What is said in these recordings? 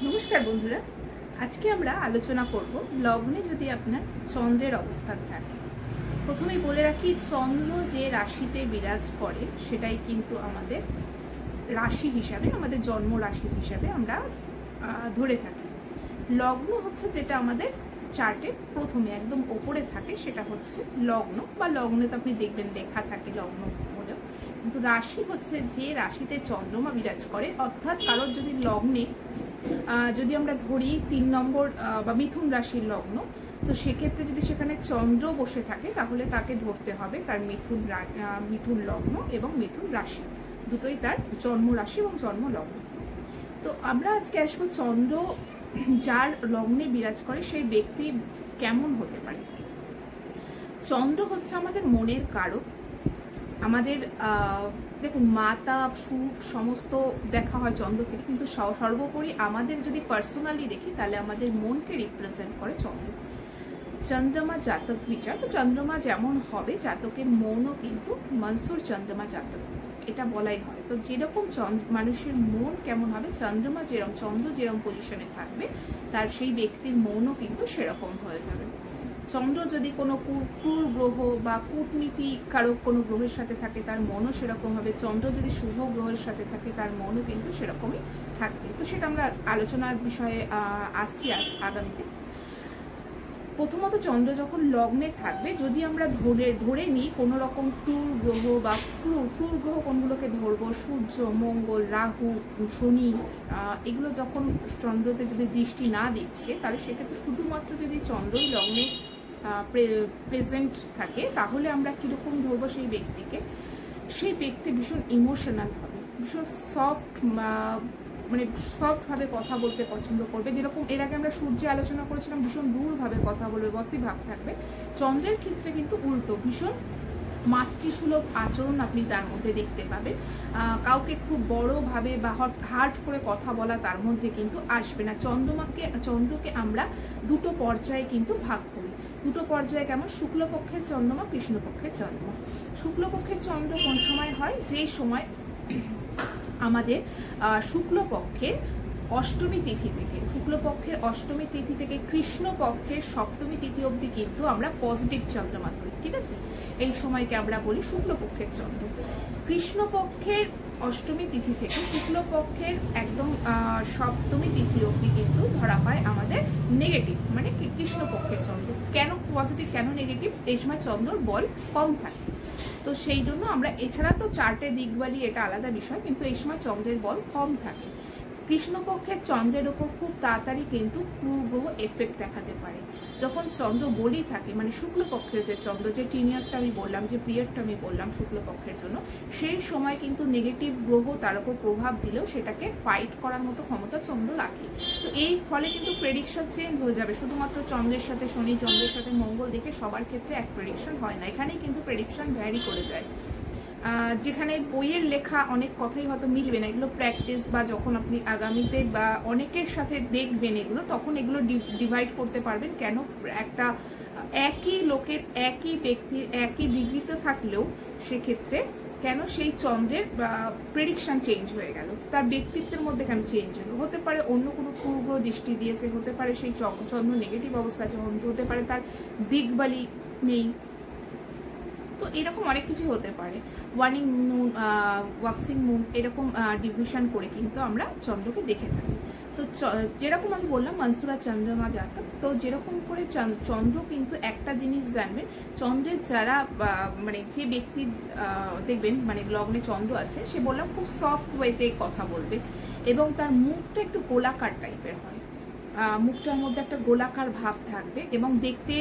নমস্কার বন্ধুরা, আজকে আমরা আলোচনা করব লগ্নে যদি আপনার চন্দ্রের অবস্থান থাকে। প্রথমেই বলে রাখি, চন্দ্র যে রাশিতে বিরাজ করে সেটাই কিন্তু আমাদের রাশি হিসাবে, আমাদের জন্ম রাশি হিসাবে আমরা ধরে থাকি। লগ্ন হচ্ছে যেটা আমাদের চার্টে প্রথমে একদম ওপরে থাকে, সেটা হচ্ছে লগ্ন, বা লগ্নে তো আপনি দেখবেন লেখা থাকে লগ্ন বলে। কিন্তু রাশি হচ্ছে যে রাশিতে চন্দ্রমা বিরাজ করে, অর্থাৎ কারোর যদি লগ্নে যদি আমরা ধরি 3 নম্বর বা মিথুন রাশির লগ্ন, তো সেক্ষেত্রে যদি সেখানে চন্দ্র বসে থাকে তাহলে তাকে ধরতে হবে তার মিথুন লগ্ন এবং মিথুন রাশি দুটোই তার জন্ম রাশি এবং জন্ম লগ্ন। তো আমরা আজকে আসবো চন্দ্র যার লগ্নে বিরাজ করে সেই ব্যক্তি কেমন হতে পারে। চন্দ্র হচ্ছে আমাদের মনের কারক। আমাদের দেখুন, মাতা সুখ সমস্ত দেখা হয় চন্দ্র থেকে, কিন্তু সর্বোপরি আমাদের যদি পার্সোনালি দেখি তাহলে আমাদের মনকে রিপ্রেজেন্ট করে চন্দ্র। চন্দ্রমা জাতক বিচার, তো চন্দ্রমা যেমন হবে জাতকের মনও কিন্তু মনসুর চন্দ্রমা জাতক, এটা বলাই হয়। তো যেরকম মানুষের মন কেমন হবে, চন্দ্রমা যেরকম, চন্দ্র যেরকম পজিশনে থাকবে তার সেই ব্যক্তির মনও কিন্তু সেরকম হয়ে যাবে। চন্দ্র যদি কোনো ক্রূর গ্রহ বা কূটনীতি কারক কোনো গ্রহের সাথে থাকে তার মনও সেরকম হবে। চন্দ্র যদি শুভ গ্রহের সাথে থাকে তার মনও কিন্তু সেরকমই থাকবে। তো সেটা আমরা আলোচনার বিষয়ে আসছি আগামীতে। প্রথমত চন্দ্র যখন লগ্নে থাকবে, যদি আমরা ধরে নিই কোনো রকম ক্রূর গ্রহ বা ক্রূর গ্রহ কোনগুলোকে ধরবো, সূর্য, মঙ্গল, রাহু, শনি, এগুলো যখন চন্দ্রতে যদি দৃষ্টি না দিচ্ছে তাহলে সেক্ষেত্রে শুধুমাত্র যদি চন্দ্রই লগ্নে প্রেজেন্ট থাকে তাহলে আমরা কিরকম ধরবো সেই ব্যক্তিকে। সেই ব্যক্তি ভীষণ ইমোশনাল হবে, ভীষণ সফট, মানে সফটভাবে কথা বলতে পছন্দ করবে। যেরকম এর আগে আমরা সূর্যে আলোচনা করেছিলাম ভীষণ দূরভাবে কথা বলবে, বসি ভাব থাকবে। চন্দ্রের ক্ষেত্রে কিন্তু উল্টো, ভীষণ মাতৃসুলভ আচরণ আপনি তার মধ্যে দেখতে পাবেন। কাউকে খুব বড়ভাবে বা হার্ড করে কথা বলা তার মধ্যে কিন্তু আসবে না। চন্দ্রকে আমরা দুটো পর্যায়ে কিন্তু ভাগ করি। দুটো পর্যায়ে কেমন, শুক্লপক্ষের চন্দ্রমা, কৃষ্ণপক্ষের চন্দ্রমা। শুক্লপক্ষের চন্দ্র কোন সময় হয়, যে সময় আমাদের শুক্লপক্ষের অষ্টমী তিথি থেকে, শুক্লপক্ষের অষ্টমী তিথি থেকে কৃষ্ণপক্ষের সপ্তমী তিথি অবধি কিন্তু আমরা পজিটিভ চন্দ্রমা ধরি, ঠিক আছে। এই সময়কে আমরা বলি শুক্লপক্ষের চন্দ্র। কৃষ্ণপক্ষের অষ্টমী তিথি থেকে শুক্লপক্ষের একদম সপ্তমী তিথি অবধি কিন্তু ধরা হয় আমাদের নেগেটিভ, মানে কৃষ্ণপক্ষের চন্দ্র। কেন পজিটিভ, কেন নেগেটিভ? এই সময় চন্দ্রর বল কম থাকে, তো সেই জন্য আমরা, এছাড়া তো চার্টে দিকবালি এটা আলাদা বিষয়, কিন্তু এই সময় চন্দ্রের বল কম থাকে। কৃষ্ণপক্ষের চন্দ্রের ওপর খুব তাড়াতাড়ি কিন্তু ক্রূর গ্রহ এফেক্ট দেখাতে পারে। যখন চন্দ্র বলি থাকে, মানে শুক্লপক্ষের যে চন্দ্র, যে টিনিয়ারটা আমি বললাম, যে পিরিয়ডটা আমি বললাম শুক্লপক্ষের জন্য, সেই সময় কিন্তু নেগেটিভ গ্রহ তার উপর প্রভাব দিলেও সেটাকে ফাইট করার মতো ক্ষমতা চন্দ্র রাখে। তো এই ফলে কিন্তু প্রেডিকশন চেঞ্জ হয়ে যাবে। শুধুমাত্র চন্দ্রের সাথে শনি, চন্দ্রের সাথে মঙ্গল দেখে সবার ক্ষেত্রে এক প্রেডিকশন হয় না, এখানেই কিন্তু প্রেডিকশন ভ্যারি করে যায়। যেখানে বইয়ের লেখা অনেক কথাই হয়তো মিলবে না, এগুলো প্র্যাকটিস বা যখন আপনি আগামীতে বা অনেকের সাথে দেখবেন এগুলো, তখন এগুলো ডিভাইড করতে পারবেন। কেন একটা একই লোকের, একই ব্যক্তির একই ডিগ্রিতে থাকলেও সেক্ষেত্রে কেন সেই চন্দ্রের প্রেডিকশন চেঞ্জ হয়ে গেল, তার ব্যক্তিত্বের মধ্যে কেন চেঞ্জ হলো। হতে পারে অন্য কোনো পূর্ব দৃষ্টি দিয়েছে, হতে পারে সেই চন্দ্র নেগেটিভ অবস্থা আছে, হতে পারে তার দিকবালি নেই। তো এরকম অনেক কিছু হতে পারে। ওয়ানিং মুন, ওয়াক্সিং মুন, এরকম ডিভিশন করে কিন্তু আমরা চন্দ্রকে দেখে থাকি। তো যেরকম আমি বললাম মনসুরা চন্দ্রমা জাতক, তো যেরকম করে চন্দ্র কিন্তু একটা জিনিস জানবেন, চন্দ্রের যারা মানে যে ব্যক্তি দেখবেন মানে লগ্নে চন্দ্র আছে, সে বললাম খুব সফট ওয়েতে কথা বলবে এবং তার মুখটা একটু গোলাকার টাইপের হয়, মুখটার মধ্যে একটা গোলাকার ভাব থাকবে এবং দেখতে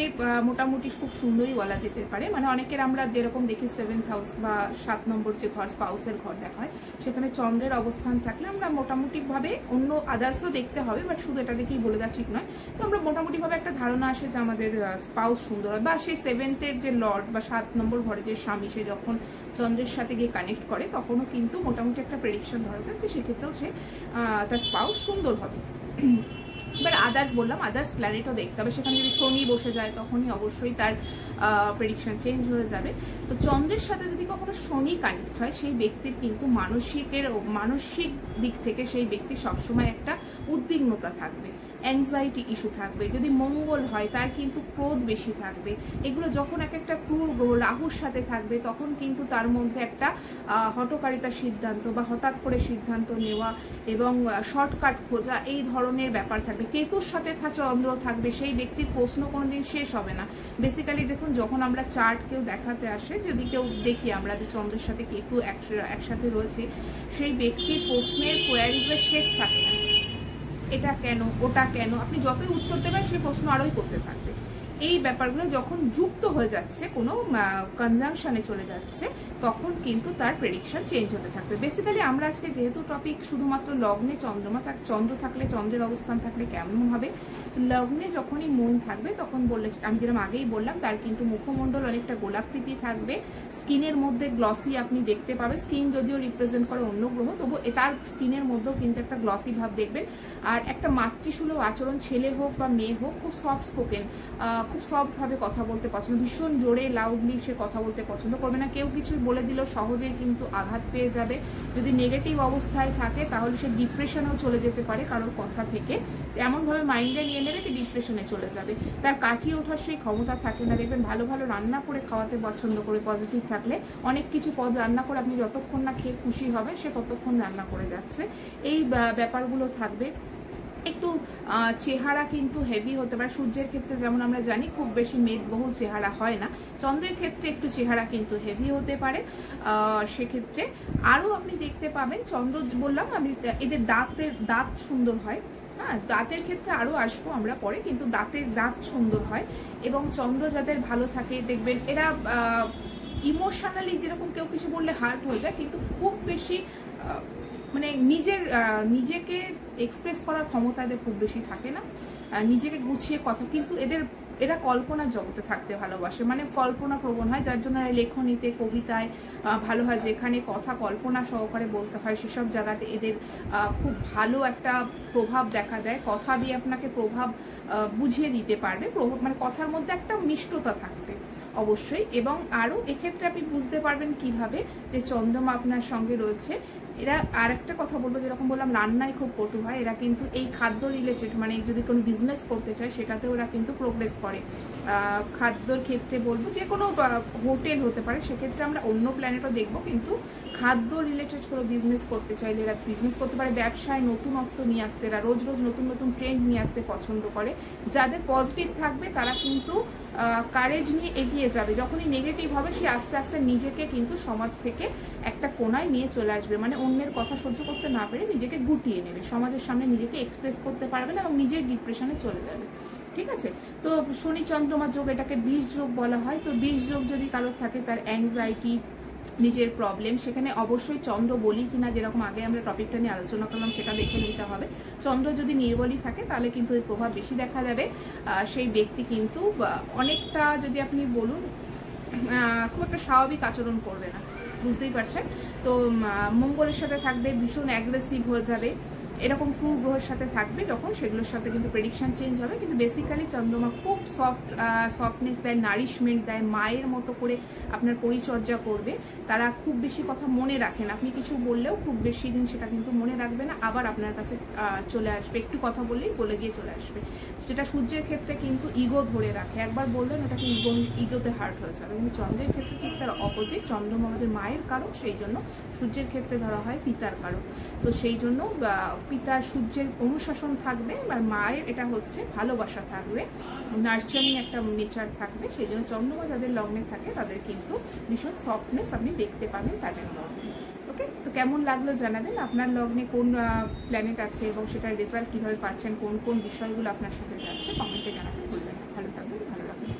মোটামুটি খুব সুন্দরই বলা যেতে পারে। মানে অনেকের আমরা যেরকম দেখি 7th হাউস বা 7 নম্বর যে ঘর, স্পাউসের ঘর দেখা হয়, সেখানে চন্দ্রের অবস্থান থাকলে আমরা মোটামুটিভাবে, অন্য আদার্সও দেখতে হবে বাট শুধু এটা দেখেই বলে দেওয়া ঠিক নয়, তো আমরা মোটামুটিভাবে একটা ধারণা আসে যে আমাদের স্পাউস সুন্দর হয়, বা সেই 7th-এর যে লর্ড বা 7 নম্বর ঘরে যে স্বামী, সে যখন চন্দ্রের সাথে গিয়ে কানেক্ট করে তখনও কিন্তু মোটামুটি একটা প্রেডিকশন ধরা যায় যে সেক্ষেত্রেও সে তার স্পাউস সুন্দর হবে। এবার আদার্স বললাম, আদার্স প্ল্যানেটও দেখতে হবে, সেখানে যদি শনি বসে যায় তখনই অবশ্যই তার প্রেডিকশন চেঞ্জ হয়ে যাবে। তো চন্দ্রের সাথে যদি কখনো শনি কানেক্ট হয়, সেই ব্যক্তির কিন্তু মানসিক দিক থেকে সেই ব্যক্তি সবসময় একটা উদ্বিগ্নতা থাকবে, অ্যাংজাইটি ইস্যু থাকবে। যদি মঙ্গল হয় তার কিন্তু ক্রোধ বেশি থাকবে। এগুলো যখন এক একটা ক্রূর রাহুর সাথে থাকবে তখন কিন্তু তার মধ্যে একটা হঠকারিতার সিদ্ধান্ত বা হঠাৎ করে সিদ্ধান্ত নেওয়া এবং শর্টকাট খোঁজা, এই ধরনের ব্যাপার থাকবে। কেতুর সাথে চন্দ্র থাকবে, সেই ব্যক্তির প্রশ্ন কোনোদিন শেষ হবে না। বেসিক্যালি দেখুন, যখন আমরা চার্ট কেউ দেখাতে আসে, যদি কেউ দেখি আমরা যে চন্দ্রের সাথে কেতু একসাথে রয়েছে, সেই ব্যক্তির প্রশ্নের কোয়ারিজের শেষ থাকে না। এটা কেন, ওটা কেন, আপনি যতই উত্তর দেবেন সেই প্রশ্ন আরোই করতে থাকবে। এই ব্যাপারগুলো যখন যুক্ত হয়ে যাচ্ছে, কোনো কনজাংশনে চলে যাচ্ছে, তখন কিন্তু তার প্রেডিকশন চেঞ্জ হতে থাকবে। বেসিক্যালি আমরা আজকে যেহেতু টপিক শুধুমাত্র লগ্নে চন্দ্র থাকলে, চন্দ্রের অবস্থান থাকলে কেমন হবে, লগ্নে যখনই মন থাকবে তখন বললে, আমি যেরকম আগেই বললাম, তার কিন্তু মুখমণ্ডল অনেকটা গোলাকৃতি থাকবে, স্কিনের মধ্যে গ্লসি আপনি দেখতে পাবেন। স্কিন যদিও রিপ্রেজেন্ট করে অন্য গ্রহ, তবু তার স্কিনের মধ্যেও কিন্তু একটা গ্লসি ভাব দেখবেন। আর একটা মাতৃসুলভ আচরণ, ছেলে হোক বা মেয়ে হোক, খুব সফট স্পোকেন, খুব সফট ভাবে কথা বলতে পছন্দ, ভীষণ জোরে লাউডলি সে কথা বলতে পছন্দ করবে না। কেউ কিছু বলে দিলেও সহজেই কিন্তু আঘাত পেয়ে যাবে। যদি নেগেটিভ অবস্থায় থাকে তাহলে সে ডিপ্রেশনেও চলে যেতে পারে কারোর কথা থেকে, এমনভাবে মাইন্ডে নিয়ে নেবে কি ডিপ্রেশনে চলে যাবে। তার কাটিয়ে ওঠার সেই ক্ষমতা থাকে না। দেখবেন ভালো ভালো রান্না করে খাওয়াতে পছন্দ করে, পজিটিভ থাকলে অনেক কিছু পদ রান্না করে আপনি যতক্ষণ না খেয়ে খুশি হবেন সে ততক্ষণ রান্না করে যাচ্ছে। এই ব্যাপারগুলো থাকবে। একটু চেহারা কিন্তু হেভি হতে পারে। সূর্যের ক্ষেত্রে যেমন আমরা জানি খুব বেশি মেদবহুল চেহারা হয় না, চন্দ্রের ক্ষেত্রে একটু চেহারা কিন্তু হেভি হতে পারে। সেক্ষেত্রে আরও আপনি দেখতে পাবেন, চন্দ্র বললাম আমি, এদের দাঁত সুন্দর হয়। হ্যাঁ, দাঁতের ক্ষেত্রে আরও আসবো আমরা পরে, কিন্তু দাঁত সুন্দর হয়। এবং চন্দ্র যাদের ভালো থাকে দেখবেন এরা ইমোশনালি যেরকম কেউ কিছু বললে হার্ট হয়ে যায়, কিন্তু খুব বেশি মানে নিজেকে এক্সপ্রেস করার ক্ষমতা এদের খুব বেশি থাকে না, নিজেকে গুছিয়ে কথা, কিন্তু এরা কল্পনার জগতে থাকতে ভালোবাসে, মানে কল্পনা প্রবণ হয়, যার জন্য লেখনীতে, কবিতায় ভালো হয়। যেখানে কথা কল্পনা সহকারে বলতে হয় সেসব জায়গাতে এদের খুব ভালো একটা প্রভাব দেখা দেয়। কথা দিয়ে আপনাকে প্রভাব বুঝিয়ে দিতে পারবে, মানে কথার মধ্যে একটা মিষ্টতা থাকবে অবশ্যই। এবং আরও এক্ষেত্রে আপনি বুঝতে পারবেন কিভাবে যে চন্দ্রমা আপনার সঙ্গে রয়েছে। এরা আর একটা কথা বলবো, যেরকম বললাম রান্নায় খুব পটু হয়, এরা কিন্তু এই খাদ্য রিলেটেড, মানে যদি কোনো বিজনেস করতে চায় সেটাতেও ওরা কিন্তু প্রোগ্রেস করে। খাদ্যর ক্ষেত্রে বলবো, যে কোনো হোটেল হতে পারে, সেক্ষেত্রে আমরা অন্য প্ল্যানেটও দেখবো, কিন্তু খাদ্য রিলেটেড কোনো বিজনেস করতে চাইলে এরা বিজনেস করতে পারে। ব্যবসায় নতুনত্ব নিয়ে আসতে, এরা রোজ নতুন নতুন ট্রেন্ড নিয়ে আসতে পছন্দ করে। যাদের পজিটিভ থাকবে তারা কিন্তু কারেজ নিয়ে এগিয়ে যাবে। যখনই নেগেটিভ হবে সে আস্তে আস্তে নিজেকে কিন্তু সমাজ থেকে একটা কোনায় নিয়ে চলে আসবে, মানে অন্যের কথা সহ্য করতে না পেরে নিজেকে গুটিয়ে নেবে, সমাজের সামনে নিজেকে এক্সপ্রেস করতে পারবে না এবং নিজের ডিপ্রেশনে চলে যাবে। ঠিক আছে, তো শনি চন্দ্রমা যোগ, এটাকে 20 যোগ বলা হয়। তো 20 যোগ যদি কারোর থাকে, তার অ্যাংজাইটি, নিজের প্রবলেম, সেখানে অবশ্যই চন্দ্র বলি কিনা, যেরকম আগে আমরা টপিকটা নিয়ে আলোচনা করলাম সেটা দেখে নিতে হবে। চন্দ্র যদি নির্বলী থাকে তাহলে কিন্তু এর প্রভাব বেশি দেখা যাবে। সেই ব্যক্তি কিন্তু অনেকটা, যদি আপনি বলুন, খুব একটা স্বাভাবিক আচরণ করবে না, বুঝতেই পারছেন। তো মঙ্গলের সাথে থাকবে, ভীষণ অ্যাগ্রেসিভ হয়ে যাবে, এরকম ক্রূর গ্রহের সাথে থাকবে যখন, সেগুলোর সাথে কিন্তু প্রেডিকশন চেঞ্জ হবে। কিন্তু বেসিক্যালি চন্দ্রমা খুব সফটনেস দেয়, নারিশমেন্ট দেয়, মায়ের মতো করে আপনার পরিচর্যা করবে। তারা খুব বেশি কথা মনে রাখেন, আপনি কিছু বললেও খুব বেশি দিন সেটা কিন্তু মনে রাখবে না, আবার আপনার কাছে চলে আসবে, একটু কথা বললেই বলে গিয়ে চলে আসবে। যেটা সূর্যের ক্ষেত্রে কিন্তু ইগো ধরে রাখে, একবার বললেন ওটাকে ইগোতে হার্ট হয়ে যাবে। কিন্তু চন্দ্রের ক্ষেত্রে ঠিক তার অপোজিট, চন্দ্রমা আমাদের মায়ের কারক, সেই জন্য সূর্যের ক্ষেত্রে ধরা হয় পিতার কারক। তো সেই জন্য পিতা সূর্যের অনুশাসন থাকবে, আর মায়ের এটা হচ্ছে ভালোবাসা থাকবে, নার্চারিং একটা নেচার থাকবে। সেই জন্য চন্দ্রমা যাদের লগ্নে থাকে তাদের কিন্তু ভীষণ সফটনেস আপনি দেখতে পাবেন তাদের লগ্নে। ওকে, তো কেমন লাগলো জানাবেন, আপনার লগ্নে কোন প্ল্যানেট আছে এবং সেটার রেজাল্ট কীভাবে পাচ্ছেন, কোন কোন বিষয়গুলো আপনার সাথে যাচ্ছে, কমেন্টে জানাতে ভুলবেন না। ভালো থাকবেন, ভালো রাখবেন।